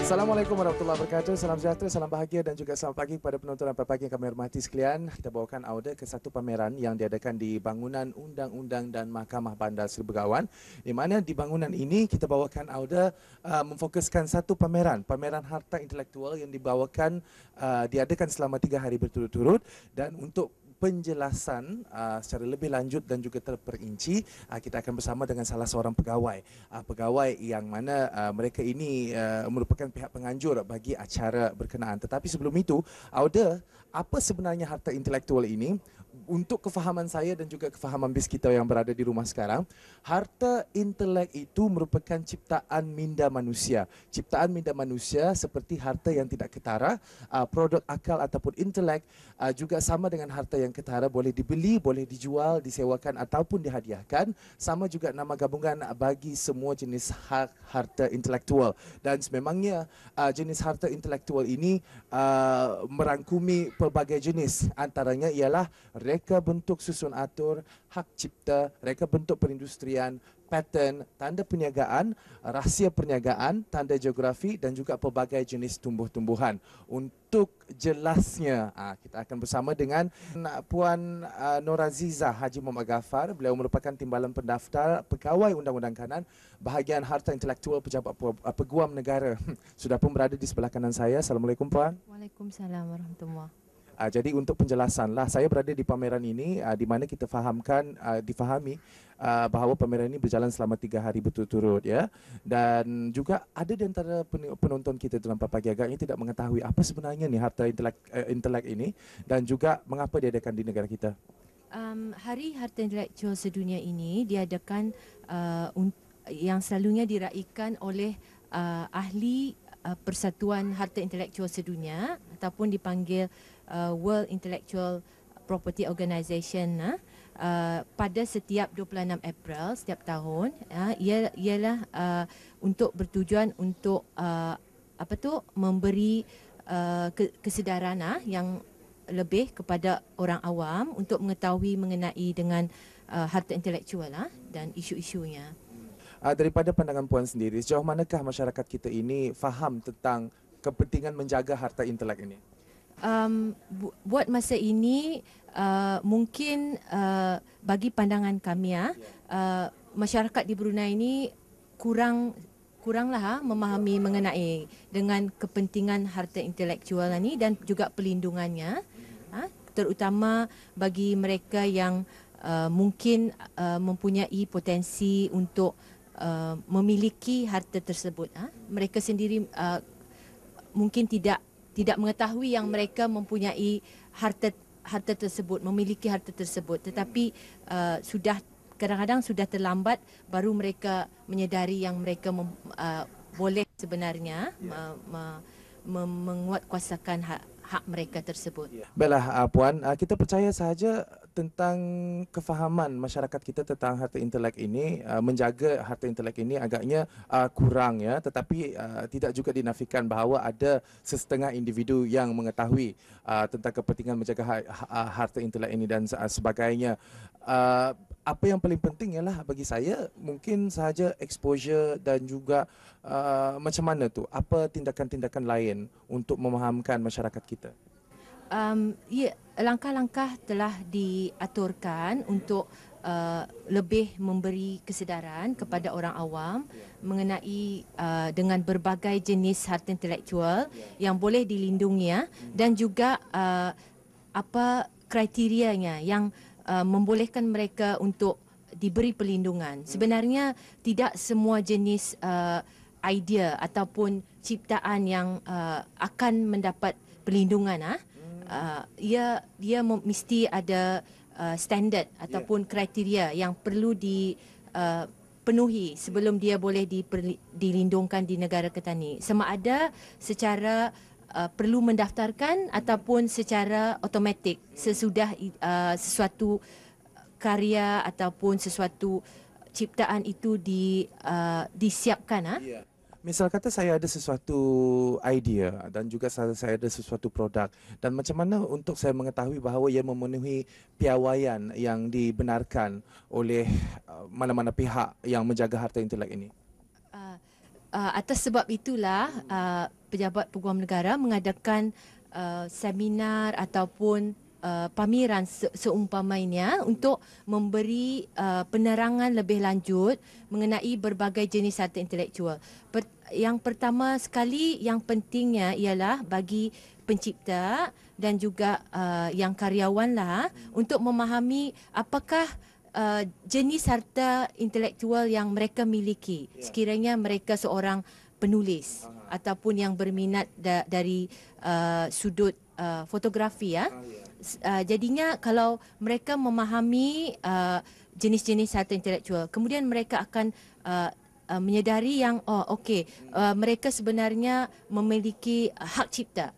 Assalamualaikum warahmatullahi wabarakatuh. Salam sejahtera, salam bahagia dan juga selamat pagi kepada penonton dan pagi yang kami hormati sekalian. Kita bawakan Auda ke satu pameran yang diadakan di Bangunan Undang-Undang dan Mahkamah Bandar Seri Begawan. Di mana di bangunan ini kita bawakan Auda memfokuskan satu pameran harta intelektual yang diadakan selama 3 hari berturut-turut, dan untuk penjelasan secara lebih lanjut dan juga terperinci, kita akan bersama dengan salah seorang pegawai yang mana mereka ini merupakan pihak penganjur bagi acara berkenaan. Tetapi sebelum itu, Auda, apa sebenarnya harta intelektual ini? Untuk kefahaman saya dan juga kefahaman bis kita yang berada di rumah sekarang, harta intelek itu merupakan ciptaan minda manusia. Ciptaan minda manusia seperti harta yang tidak ketara, produk akal ataupun intelek juga sama dengan harta yang ketara, boleh dibeli, boleh dijual, disewakan ataupun dihadiahkan. Sama juga nama gabungan bagi semua jenis harta intelektual. Dan sememangnya jenis harta intelektual ini merangkumi pelbagai jenis. Antaranya ialah reka bentuk susun atur, hak cipta, reka bentuk perindustrian, paten, tanda perniagaan, rahsia perniagaan, tanda geografi dan juga pelbagai jenis tumbuh-tumbuhan. Untuk jelasnya, kita akan bersama dengan Puan Noraziza Haji Muhammad Ghaffar. Beliau merupakan Timbalan Pendaftar Pegawai Undang-Undang Kanan Bahagian Harta Intelektual Pejabat Peguam Negara. Sudah pun berada di sebelah kanan saya. Assalamualaikum Puan. Waalaikumsalam warahmatullahi. Jadi untuk penjelasan lah, saya berada di pameran ini di mana kita difahami bahawa pameran ini berjalan selama 3 hari berturut-turut, ya. Dan juga ada di antara penonton kita dalam pagi agaknya tidak mengetahui apa sebenarnya ni harta intelek ini dan juga mengapa diadakan di negara kita. Hari Harta Intelektual Sedunia ini diadakan yang selalunya diraikan oleh ahli Persatuan Harta Intelektual Sedunia ataupun dipanggil World Intellectual Property Organisation pada setiap 26 April setiap tahun. Ialah untuk bertujuan untuk memberi kesedaran yang lebih kepada orang awam untuk mengetahui mengenai dengan harta intelektual dan isu-isunya. Daripada pandangan Puan sendiri, sejauh manakah masyarakat kita ini faham tentang kepentingan menjaga harta intelek ini? Buat masa ini mungkin bagi pandangan kami masyarakat di Brunei ini kuranglah memahami mengenai dengan kepentingan harta intelektual ini dan juga pelindungannya, terutama bagi mereka yang mungkin mempunyai potensi untuk memiliki harta tersebut. Mereka sendiri mungkin tidak mengetahui yang mereka mempunyai harta tersebut, memiliki harta tersebut, tetapi kadang-kadang sudah terlambat baru mereka menyedari yang mereka boleh sebenarnya menguatkuasakan hak mereka tersebut. Baiklah Puan, kita percaya sahaja tentang kefahaman masyarakat kita tentang harta intelek ini, menjaga harta intelek ini agaknya kurang, ya. Tetapi tidak juga dinafikan bahawa ada sesetengah individu yang mengetahui tentang kepentingan menjaga harta intelek ini dan sebagainya. Apa yang paling penting ialah bagi saya mungkin sahaja exposure dan juga macam mana tu, apa tindakan-tindakan lain untuk memahamkan masyarakat kita. Langkah-langkah telah diaturkan untuk lebih memberi kesedaran kepada orang awam mengenai dengan berbagai jenis harta intelektual yang boleh dilindungi, dan juga apa kriterianya yang membolehkan mereka untuk diberi perlindungan. Sebenarnya tidak semua jenis idea ataupun ciptaan yang akan mendapat perlindungan. Dia mesti ada standard ataupun kriteria yang perlu dipenuhi sebelum dia boleh dilindungkan di negara kita ni. Sama ada secara perlu mendaftarkan ataupun secara automatik sesudah sesuatu karya ataupun sesuatu ciptaan itu disiapkan. Misal kata saya ada sesuatu idea dan juga saya ada sesuatu produk, dan macam mana untuk saya mengetahui bahawa ia memenuhi piawaian yang dibenarkan oleh mana-mana pihak yang menjaga harta intelek ini? Atas sebab itulah pejabat peguam negara mengadakan seminar ataupun pameran seumpamanya untuk memberi penerangan lebih lanjut mengenai berbagai jenis harta intelektual. Yang pertama sekali yang pentingnya ialah bagi pencipta dan juga yang karyawan lah untuk memahami apakah jenis harta intelektual yang mereka miliki sekiranya mereka seorang penulis ataupun yang berminat dari sudut fotografi ya. Jadinya kalau mereka memahami jenis-jenis harta intelektual, kemudian mereka akan menyedari yang mereka sebenarnya memiliki hak cipta.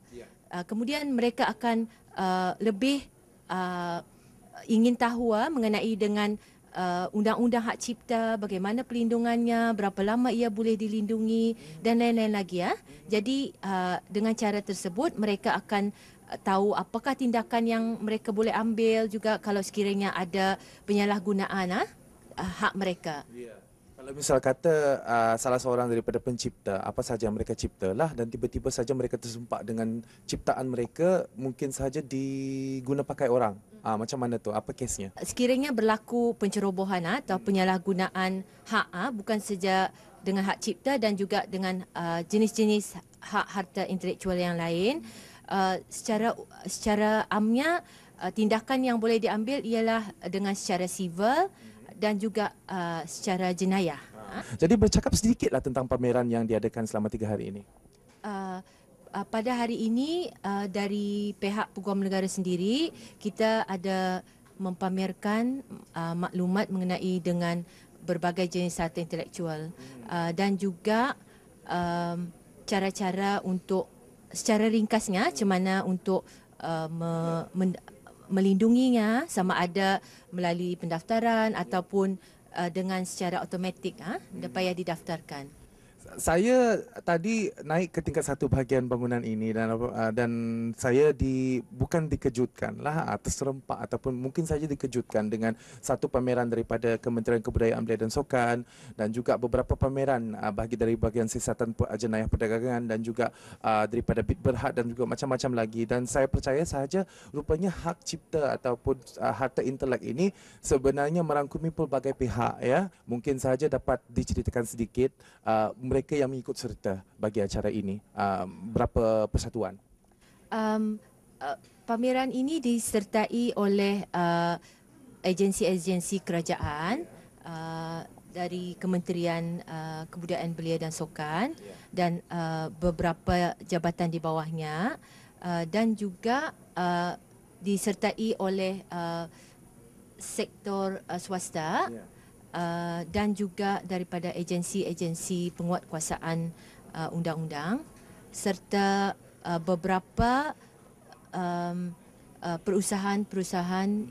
Kemudian mereka akan lebih ingin tahu mengenai dengan undang-undang hak cipta, bagaimana pelindungannya, berapa lama ia boleh dilindungi dan lain-lain lagi ya. Jadi dengan cara tersebut mereka akan tahu apakah tindakan yang mereka boleh ambil juga kalau sekiranya ada penyalahgunaan hak mereka. Kalau misal kata salah seorang daripada pencipta, apa saja yang mereka ciptalah dan tiba-tiba saja mereka tersumpak dengan ciptaan mereka mungkin saja diguna pakai orang. Macam mana tu? Apa kesnya? Sekiranya berlaku pencerobohan atau penyalahgunaan hak bukan saja dengan hak cipta dan juga dengan jenis-jenis hak harta intelektual yang lain, secara amnya tindakan yang boleh diambil ialah dengan secara civil dan juga secara jenayah. Jadi bercakap sedikitlah tentang pameran yang diadakan selama 3 hari ini. Pada hari ini dari pihak Peguam Negara sendiri kita ada mempamerkan maklumat mengenai dengan berbagai jenis harta intelektual dan juga cara-cara untuk secara ringkasnya macam mana untuk melindunginya sama ada melalui pendaftaran ataupun dengan secara automatik payah didaftarkan. Saya tadi naik ke tingkat 1 bahagian bangunan ini dan saya bukan dikejutkan lah terserempak ataupun mungkin saja dikejutkan dengan satu pameran daripada Kementerian Kebudayaan Belia dan Sukan dan juga beberapa pameran dari bahagian siasatan jenayah perdagangan dan juga daripada Bit Berhad dan juga macam-macam lagi, dan saya percaya sahaja rupanya hak cipta ataupun harta intelek ini sebenarnya merangkumi pelbagai pihak ya. Mungkin saja dapat diceritakan sedikit mereka yang mengikut serta bagi acara ini, berapa persatuan? Pameran ini disertai oleh agensi-agensi kerajaan dari Kementerian Kebudayaan Belia dan Sukan dan beberapa jabatan di bawahnya dan juga disertai oleh sektor swasta. Dan juga daripada agensi-agensi penguatkuasaan undang-undang serta beberapa perusahaan-perusahaan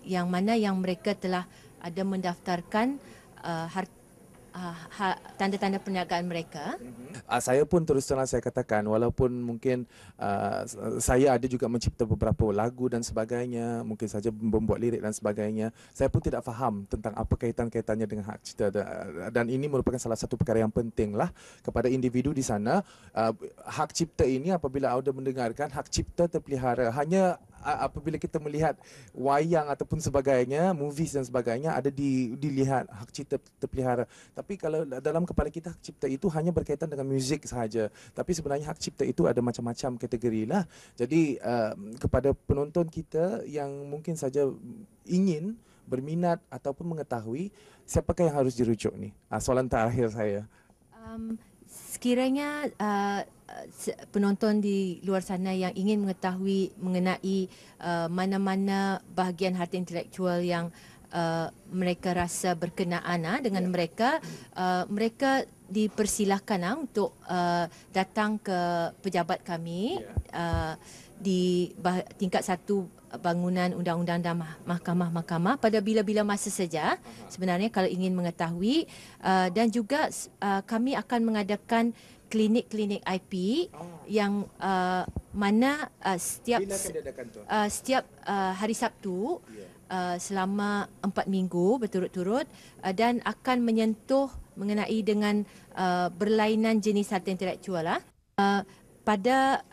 yang mana yang mereka telah ada mendaftarkan tanda-tanda perniagaan mereka. Saya pun terus terang saya katakan walaupun mungkin saya ada juga mencipta beberapa lagu dan sebagainya, mungkin saja membuat lirik dan sebagainya, saya pun tidak faham tentang apa kaitan-kaitannya dengan hak cipta dan ini merupakan salah satu perkara yang penting lah kepada individu di sana. Hak cipta ini apabila anda mendengarkan hak cipta terpelihara hanya apabila kita melihat wayang ataupun sebagainya, movies dan sebagainya ada dilihat hak cipta terpelihara. Tapi kalau dalam kepala kita hak cipta itu hanya berkaitan dengan muzik sahaja. Tapi sebenarnya hak cipta itu ada macam-macam kategori lah. Jadi kepada penonton kita yang mungkin saja ingin berminat ataupun mengetahui, siapakah yang harus dirujuk ni? Soalan terakhir saya. Sekiranya penonton di luar sana yang ingin mengetahui mengenai mana-mana bahagian harta intelektual yang mereka rasa berkenaan dengan mereka, mereka dipersilakan untuk datang ke pejabat kami di tingkat 1 bangunan undang-undang dan mahkamah-mahkamah pada bila-bila masa saja sebenarnya kalau ingin mengetahui, dan juga kami akan mengadakan klinik-klinik IP yang mana setiap hari Sabtu selama 4 minggu berturut-turut dan akan menyentuh mengenai dengan berlainan jenis harta intelektual. Pada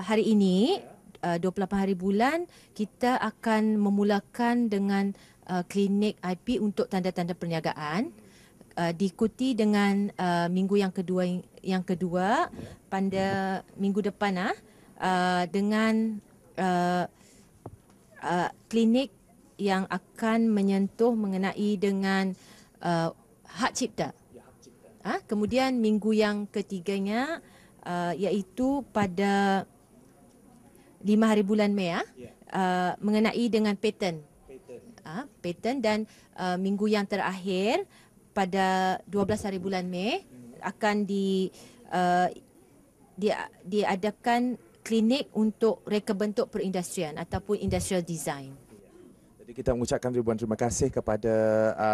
hari ini, 28 hari bulan, kita akan memulakan dengan klinik IP untuk tanda-tanda perniagaan. Diikuti dengan minggu yang kedua pada minggu depan dengan klinik yang akan menyentuh mengenai dengan hak cipta. Kemudian minggu yang ketiganya iaitu pada 5 hari bulan Mei mengenai dengan patent. Patent dan minggu yang terakhir pada 12 hari bulan Mei akan diadakan klinik untuk reka bentuk perindustrian ataupun industrial design. Jadi kita mengucapkan ribuan terima kasih kepada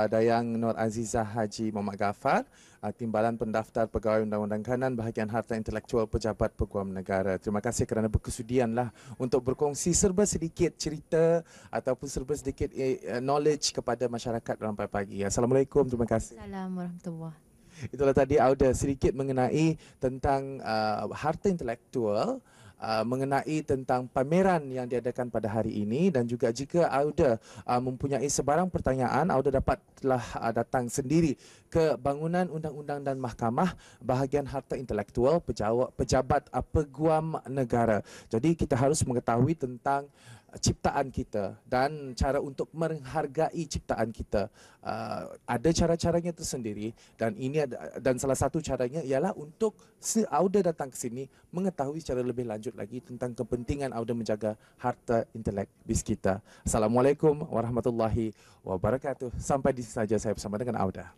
Dayang Nur Azizah Haji Muhammad Ghaffar, Timbalan Pendaftar Pegawai Undang-Undang Kanan Bahagian Harta Intelektual Pejabat Peguam Negara. Terima kasih kerana berkesudianlah untuk berkongsi serba sedikit cerita ataupun serba sedikit knowledge kepada masyarakat dalam pagi. Assalamualaikum, terima kasih. Assalamualaikum warahmatullahi. Itulah tadi Auda sedikit mengenai tentang harta intelektual, mengenai tentang pameran yang diadakan pada hari ini, dan juga jika Auda mempunyai sebarang pertanyaan, Auda dapatlah datang sendiri ke Bangunan Undang-Undang dan Mahkamah Bahagian Harta Intelektual Pejabat Peguam Negara. Jadi kita harus mengetahui tentang ciptaan kita dan cara untuk menghargai ciptaan kita. Ada cara-caranya tersendiri, dan dan salah satu caranya ialah untuk Auda datang ke sini mengetahui secara lebih lanjut lagi tentang kepentingan Auda menjaga harta intelek bis kita. Assalamualaikum warahmatullahi wabarakatuh. Sampai di sini saja saya bersama dengan Auda.